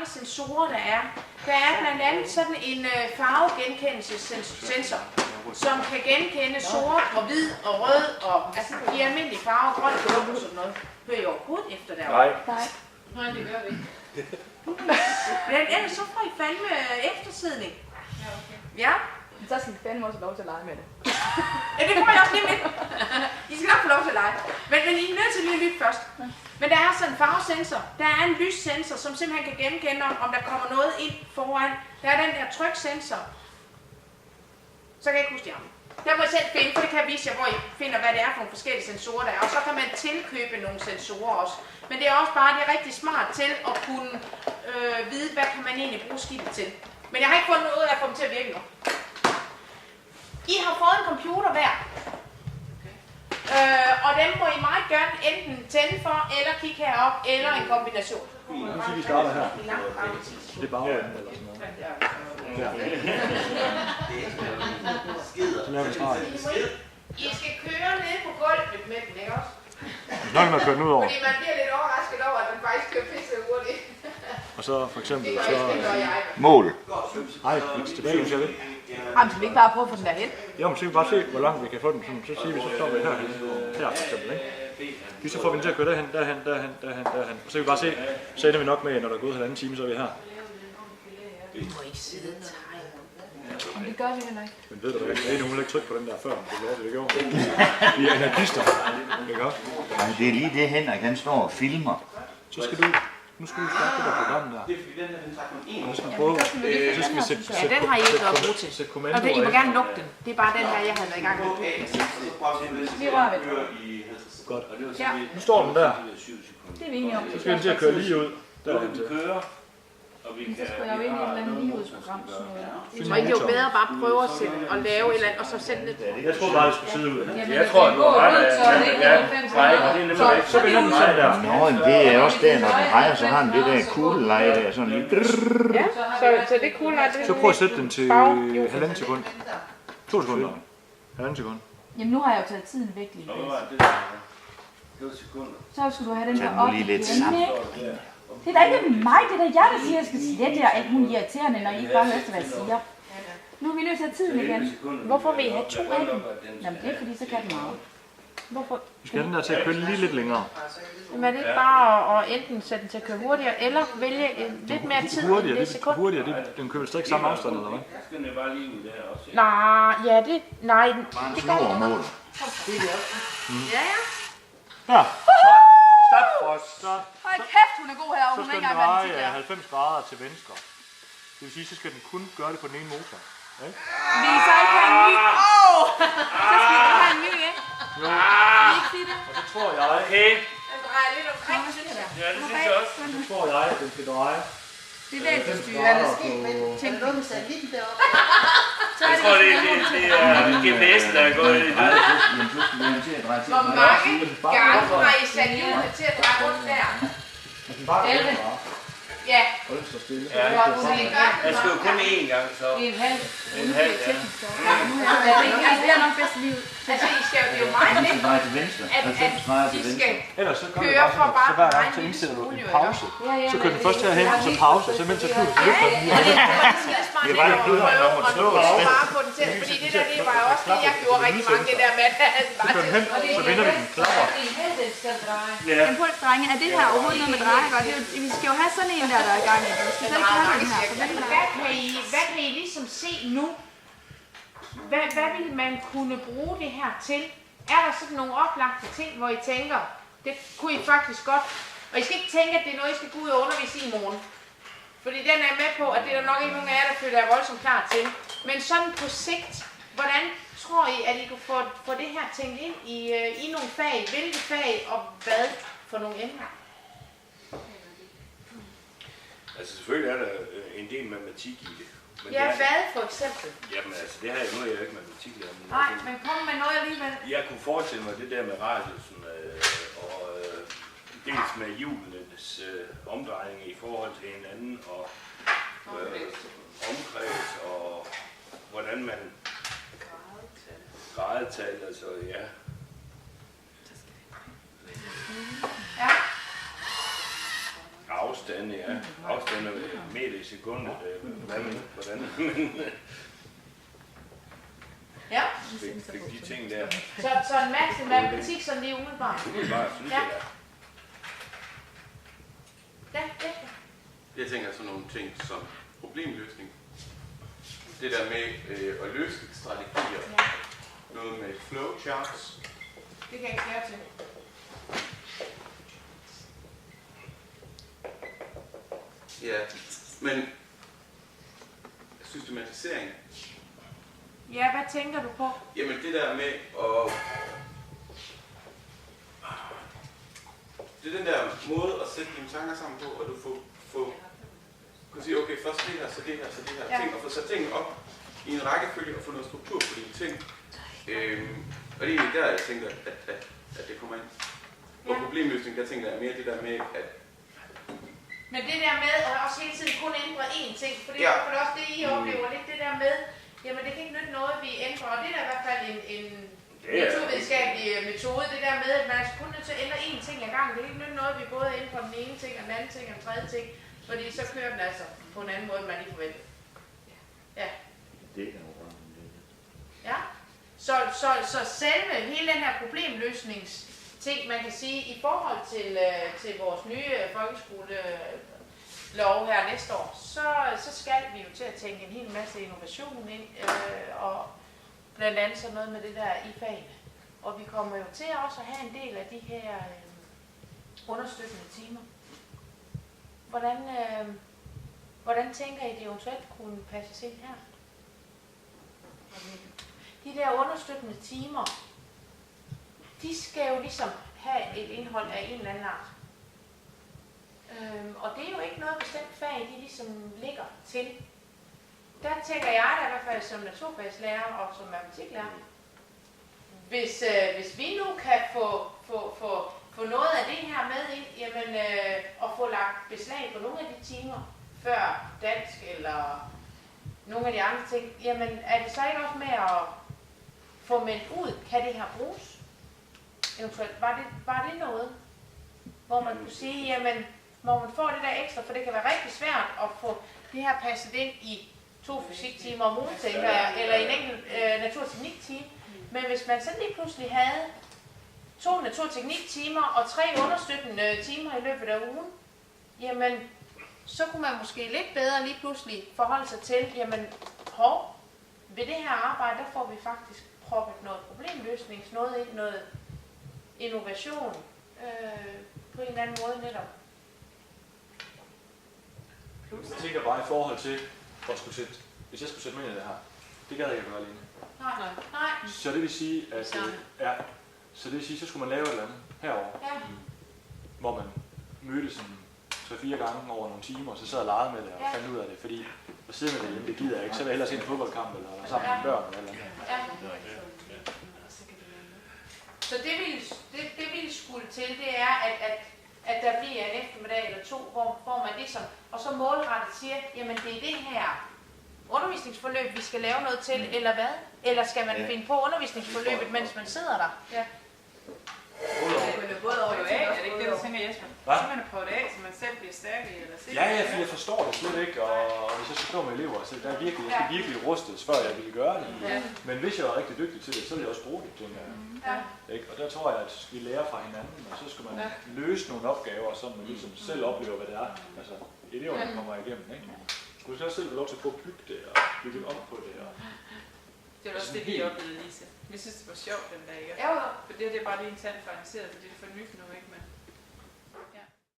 mange sensorer der er. Der er blandt andet sådan en farvegenkendelsessensor, som kan genkende sort og hvid og rød og altså de almindelige farver, grøn og blå og sådan noget. Hører I overhovedet efter derovre? Nej, det gør vi ikke. Men ellers så får I fandme eftersidning. Ja, okay. Ja. Så skal I fandme også lov til at lege med det. Ja, det får jeg også lige med. I skal nok få lov til at lege. Men I er nødt til lige at lytte først. Men der er sådan en farvesensor. Der er en lyssensor, som simpelthen kan genkende, om der kommer noget ind foran. Der er den der tryksensor. Så kan jeg ikke huske de andre. Der må I selv finde, for det kan jeg vise jer, hvor I finder, hvad det er for nogle forskellige sensorer, der er. Og så kan man tilkøbe nogle sensorer også. Men det er også bare, det er rigtig smart til at kunne vide, hvad kan man egentlig bruge skibet til. Men jeg har ikke fundet noget af at få dem til at virke nu. I har fået en computer hver. Og dem må I meget gerne enten tænde for, eller kigge herop, eller en kombination. Nu skal vi starte her. Det er bagenden eller sådan noget. Så laver vi streg. I skal køre ned på gulvet med den, ikke også? Så når man kører den ud over. Fordi man bliver lidt overrasket over, at den faktisk kører pisse hurtigt. Og så for eksempel så... Mål. Nej, tilbage, så det. Jamen, så vi ikke bare prøve at få den derhen? Jo, men så kan vi bare se, hvor langt vi kan få den. Så siger vi, så stopper vi herhen. Her for eksempel, ikke? Så får vi den til at køre derhen. Og så kan vi bare se, så ender vi nok med, når der er gået 1,5 time, så er vi her. I må ikke sidde og tegne. Men det gør vi heller ikke. Men ved du hvad, det er hun vil ikke trykke på den der før, det er det gjorde. Vi er anarkister, ikke også? Nej, det er lige det, Henrik han står og filmer. Så skal du... Nu skal vi starte det der program der. Og så skal vi prøve... Så skal vi sætte... Ja, den har I ikke været brugt til. Og det, I må gerne lukke den. Det er bare den her, jeg havde været i gang med. Vi rører ved den. Godt. Ja. Nu står den der. Det er vi enige om. Så skal den til at køre lige ud. Derhen til. Men så skal jeg jo ind i et eller andet ligehudsprogram. Jeg tror ikke, det er jo bedre at bare prøve at sætte og lave et eller andet, og så sætte det. Jeg tror bare, det skulle sidde ud. Jeg tror, at du har ret. Så vender den sådan der. Nå, men det er også der, når den drejer, så har den det der kugleleje der, sådan lige... Ja, så det er cool, at det... Så prøv at sætte den til 1,5 sekund. 2 sekunder. 1,5 sekund. Jamen, nu har jeg jo taget tiden væk lige. Så skal du have den Tag der den op lige lidt igen, sammen. ikke? Det er da ikke mig, det er da jeg, der siger, at jeg skal slette jer alt muligt irriterende, når I ikke bare hører til, hvad jeg siger. Nu er vi nødt til at have tiden igen. Hvorfor vil I have 2 af dem? Jamen, det er fordi, så kan den meget. Hvorfor? Vi skal have den der til at køre lige lidt længere. Men er det ikke bare at enten sætte den til at køre hurtigere, eller vælge lidt mere tid end det sekund? Hurtigere, den kører vel ikke samme afstand, eller hvad? Nej, ja, det... Nej, det Slå og mål. Ja, ja. Ja. Stop, Frost. Hold kæft, hun er god herovre. Så Hun er skal ikke den engang vant til dreje det. 90 grader til venstre. Det vil sige, så skal den kun gøre det på den ene motor. Ikke? Vi så ikke have en ny. Så skal vi have en ny, ikke? Jo. Vil I ikke sige det? Og så tror jeg... Okay. Den drejer lidt omkring, synes jeg. Ja, det synes jeg også. Så tror jeg, at den skal dreje. Det er vægtstyre. Hvad er der sket med den? Tænk på med satellitten deroppe. Jeg tror, det er GPS'en, der er gået i død. Hvor mange gange har I sat hjulene til at dreje rundt der? 11. Ja. Hold så stille. Ja, jeg skal jo kun én gang, så. En halv. En halv, ja. Det er nok bedst liv. Altså, I skal jo, det er jo meget Den lidt, skal dreje til venstre. at 90 drejer til de venstre. skal Ellers så gør du køre for bare så hver gang at så dreje en indstiller du lille en smule, pause. Ja, Så kører den først herhen, så pause, så mens jeg kører, så løfter den lige. Det er smart lidt at prøve at bare få den til, fordi det der, det var jo også det, jeg gjorde rigtig mange, det der med, at han Så bare kører den hen, til. så vender vi den klapper. Ja. Men på drenge, er det her overhovedet noget med drejegodt? Vi skal jo have sådan en der er i gang i. Vi skal slet ikke have den her. For den her. Hvad kan I ligesom se nu? Hvad vil man kunne bruge det her til? Er der sådan nogle oplagte ting, hvor I tænker, det kunne I faktisk godt, og I skal ikke tænke, at det er noget, I skal gå ud og undervise i morgen. Fordi den er med på, at det er der nok ikke nogen af jer, der føler jer voldsomt klar til. Men sådan på sigt, hvordan tror I, at I kan få det her tænkt ind i nogle fag? Hvilke fag og hvad for nogle emner? Altså selvfølgelig er der en del matematik i det. Men Ja, det er, hvad for eksempel? jamen altså, det her er jo ikke matematiklærer. Nej, men kom med noget alligevel. Jeg kunne forestille mig det der med radiusen og dels med hjulenes omdrejning i forhold til hinanden og omkreds og hvordan man gradetal, altså ja. Ja. afstande, ja. Afstande meter i sekundet, hvordan Ja, fik de ting der. så en masse matematik, som lige umiddelbart. Umiddelbart, synes jeg da. Ja, det. Jeg tænker sådan nogle ting som problemløsning. Det der med at løse strategier. Noget med flowcharts. Det kan jeg ikke lære til. Ja, men systematisering. Ja, hvad tænker du på? Jamen det der med at... Det er den der måde at sætte dine tanker sammen på, og du kan sige, okay, først det her, så det her, så det her, ting, og få sat tingene op i en rækkefølge og få noget struktur på dine ting. Og det er egentlig der, jeg tænker, at det kommer ind. Og problemløsning, der tænker jeg mere det der med, at... Men det der med at også hele tiden kun ændre én ting, for det er i hvert fald også det, I oplever lidt, det der med, jamen det kan ikke nytte noget, vi ændrer, og det er der i hvert fald en naturvidenskabelig metode, det der med, at man er kun nødt til at ændre én ting ad gangen. Det kan ikke nytte noget, vi både ændrer den ene ting, og den anden ting, og den tredje ting, fordi så kører den altså på en anden måde, end man lige forventer. Ja. Det er jo Ja. Så selve hele den her problemløsningsting, man kan sige, i forhold til vores nye folkeskolelov her næste år, så skal vi jo til at tænke en hel masse innovation ind, og blandt andet sådan noget med det der i fagene. Og vi kommer jo til også at have en del af de her understøttende timer. Hvordan tænker I, det eventuelt kunne passes ind her? De der understøttende timer, de skal jo ligesom have et indhold af en eller anden art. Og det er jo ikke noget bestemt fag, de ligesom ligger til. Der tænker jeg da i hvert fald som naturfagslærer og som matematiklærer, hvis vi nu kan få noget af det her med ind, jamen, og få lagt beslag på nogle af de timer, før dansk eller nogle af de andre ting, jamen er det så ikke også med at få meldt ud, kan det her bruges? Eventuelt, var det noget, hvor man kunne sige, jamen, hvor man får det der ekstra, for det kan være rigtig svært at få det her passet ind i 2 fysiktimer om ugen, tænker jeg, eller en enkelt naturtekniktime. Men hvis man så lige pludselig havde 2 naturtekniktimer og 3 understøttende timer i løbet af ugen, jamen, så kunne man måske lidt bedre lige pludselig forholde sig til, jamen, ved det her arbejde, der får vi faktisk proppet noget problemløsnings, noget innovation på en eller anden måde netop. Jeg tænker bare i forhold til, hvis jeg skulle sætte mig ind i det her, det gad jeg ikke gøre alene. Nej. Så det vil sige, at så skulle man lave et eller andet herovre, hvor man mødtes 3-4 gange over nogle timer, og så sad og legede med det og fandt ud af det, fordi at sidde med det hjemme, det gider jeg ikke. Så vil jeg hellere se en fodboldkamp eller sammen med børn eller andet. Så det ville skulle til, det er, at der bliver en eftermiddag eller 2, hvor man ligesom, og så målrettet siger, jamen det er det her undervisningsforløb, vi skal lave noget til, eller hvad? Eller skal man finde på undervisningsforløbet, mens man sidder der? Ja. Både over af, er det ikke det, du tænker, Jesper? Så man prøver det af, så man selv bliver stærk i, eller sikker? Ja, for jeg forstår det slet ikke, og hvis jeg skal stå med elever, så jeg skal virkelig rustes, før jeg ville gøre det. Ja. Men hvis jeg var rigtig dygtig til det, så ville jeg også bruge det, tænker jeg. Ikke? Og der tror jeg, at vi lærer fra hinanden, og så skal man løse nogle opgaver, så man ligesom selv oplever, hvad det er. Altså, eleverne kommer igennem, ikke? Du skal også selv få lov til at få bygge det, og bygge op på det. Det var også det, vi oplevede, Lise. Vi synes, det var sjovt den dag, ikke? For det er bare lige en tand for avanceret, fordi det er for nyt nu, ikke? Men, ja.